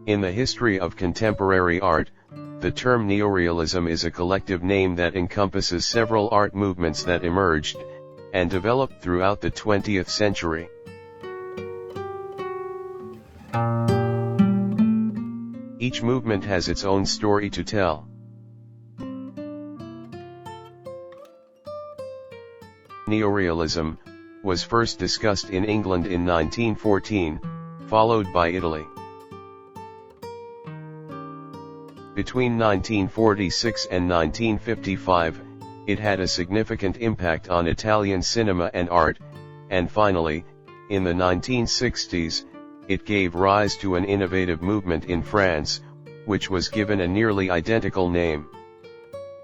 In the history of contemporary art, the term neorealism is a collective name that encompasses several art movements that emerged and developed throughout the 20th century. Each movement has its own story to tell. Neorealism was first discussed in England in 1914, followed by Italy. Between 1946 and 1955, it had a significant impact on Italian cinema and art, and finally, in the 1960s, it gave rise to an innovative movement in France, which was given a nearly identical name: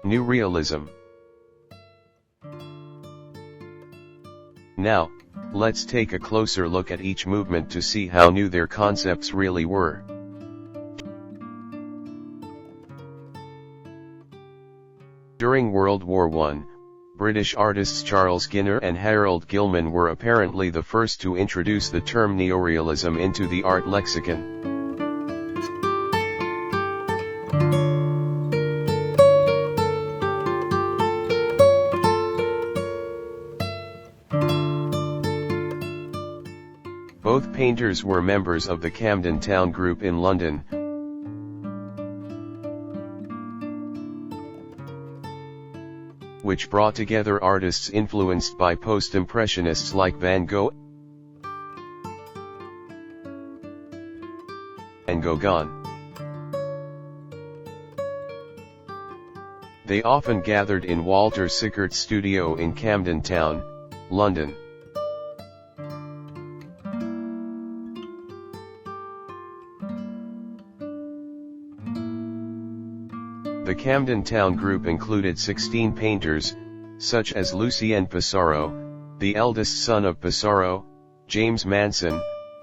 New Realism. Now, let's take a closer look at each movement to see how new their concepts really were. During World War I, British artists Charles Ginner and Harold Gilman were apparently the first to introduce the term neorealism into the art lexicon. Both painters were members of the Camden Town Group in London, which brought together artists influenced by post-impressionists like Van Gogh and Gauguin. They often gathered in Walter Sickert's studio in Camden Town, London. The Camden Town Group included 16 painters, such as Lucien Pissarro, the eldest son of Pissarro, James Manson,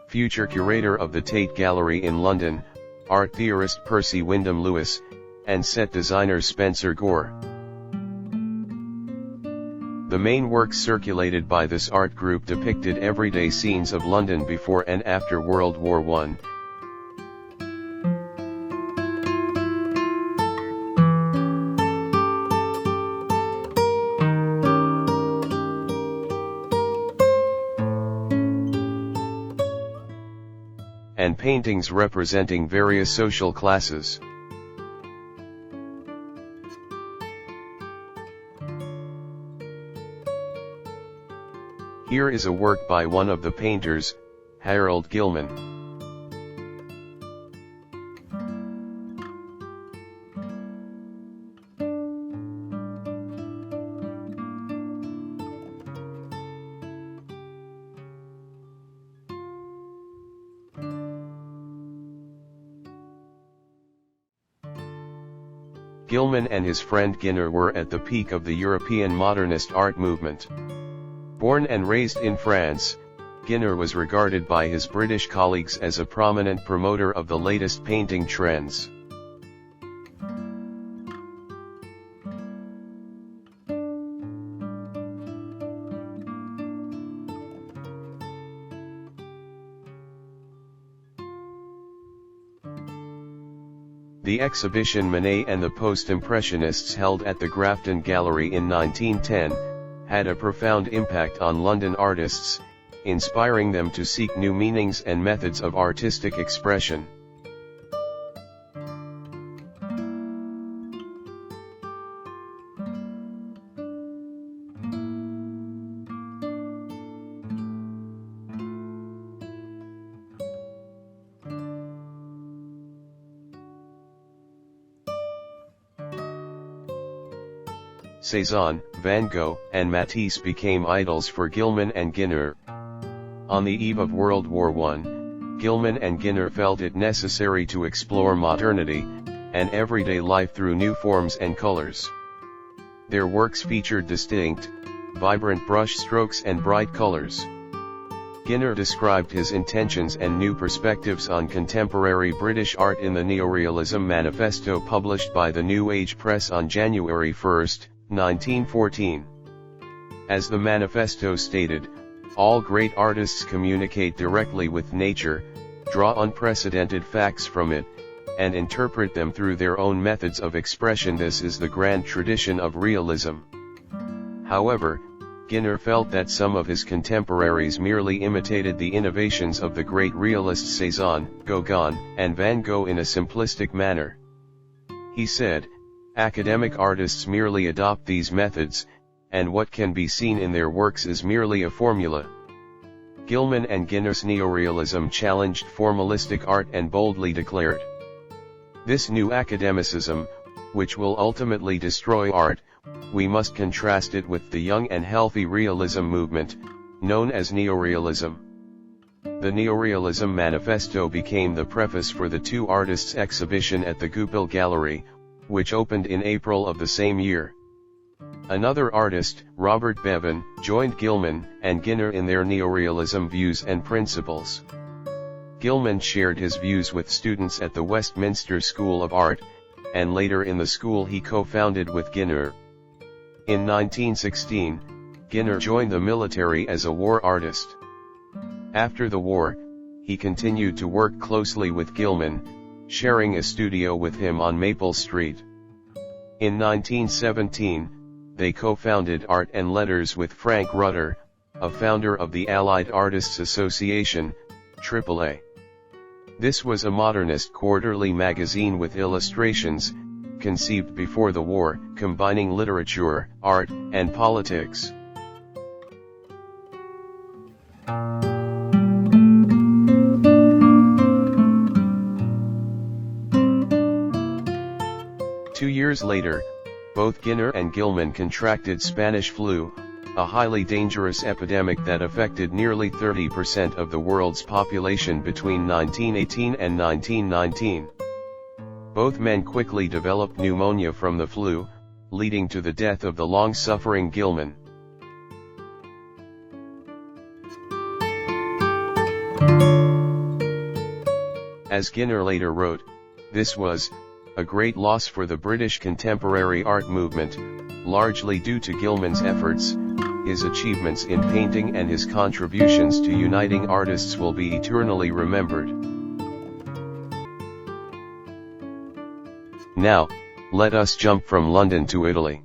future curator of the Tate Gallery in London, art theorist Percy Wyndham Lewis, and set designer Spencer Gore. The main works circulated by this art group depicted everyday scenes of London before and after World War I. And paintings representing various social classes. Here is a work by one of the painters, Harold Gilman. Gilman and his friend Ginner were at the peak of the European modernist art movement. Born and raised in France, Ginner was regarded by his British colleagues as a prominent promoter of the latest painting trends. The exhibition Manet and the Post-Impressionists held at the Grafton Gallery in 1910, had a profound impact on London artists, inspiring them to seek new meanings and methods of artistic expression. Cézanne, Van Gogh, and Matisse became idols for Gilman and Ginner. On the eve of World War I, Gilman and Ginner felt it necessary to explore modernity and everyday life through new forms and colors. Their works featured distinct, vibrant brush strokes and bright colors. Ginner described his intentions and new perspectives on contemporary British art in the Neorealism Manifesto published by the New Age Press on January 1, 1914. As the manifesto stated, all great artists communicate directly with nature, draw unprecedented facts from it, and interpret them through their own methods of expression. This is the grand tradition of realism. However, Ginner felt that some of his contemporaries merely imitated the innovations of the great realists Cezanne, Gauguin, and Van Gogh in a simplistic manner. He said, academic artists merely adopt these methods, and what can be seen in their works is merely a formula. Gilman and Ginner's neorealism challenged formalistic art and boldly declared, "This new academicism, which will ultimately destroy art, we must contrast it with the young and healthy realism movement, known as Neorealism." The Neorealism Manifesto became the preface for the two artists' exhibition at the Goupil Gallery, which opened in April of the same year. Another artist, Robert Bevan, joined Gilman and Ginner in their neorealism views and principles. Gilman shared his views with students at the Westminster School of Art, and later in the school he co-founded with Ginner. In 1916, Ginner joined the military as a war artist. After the war, he continued to work closely with Gilman, sharing a studio with him on Maple Street. In 1917, they co-founded Art and Letters with Frank Rutter, a founder of the Allied Artists Association, AAA. This was a modernist quarterly magazine with illustrations, conceived before the war, combining literature, art, and politics. Two years later, both Ginner and Gilman contracted Spanish flu, a highly dangerous epidemic that affected nearly 30% of the world's population between 1918 and 1919. Both men quickly developed pneumonia from the flu, leading to the death of the long-suffering Gilman. As Ginner later wrote, this was a great loss for the British contemporary art movement, largely due to Gilman's efforts. His achievements in painting and his contributions to uniting artists will be eternally remembered. Now, let us jump from London to Italy.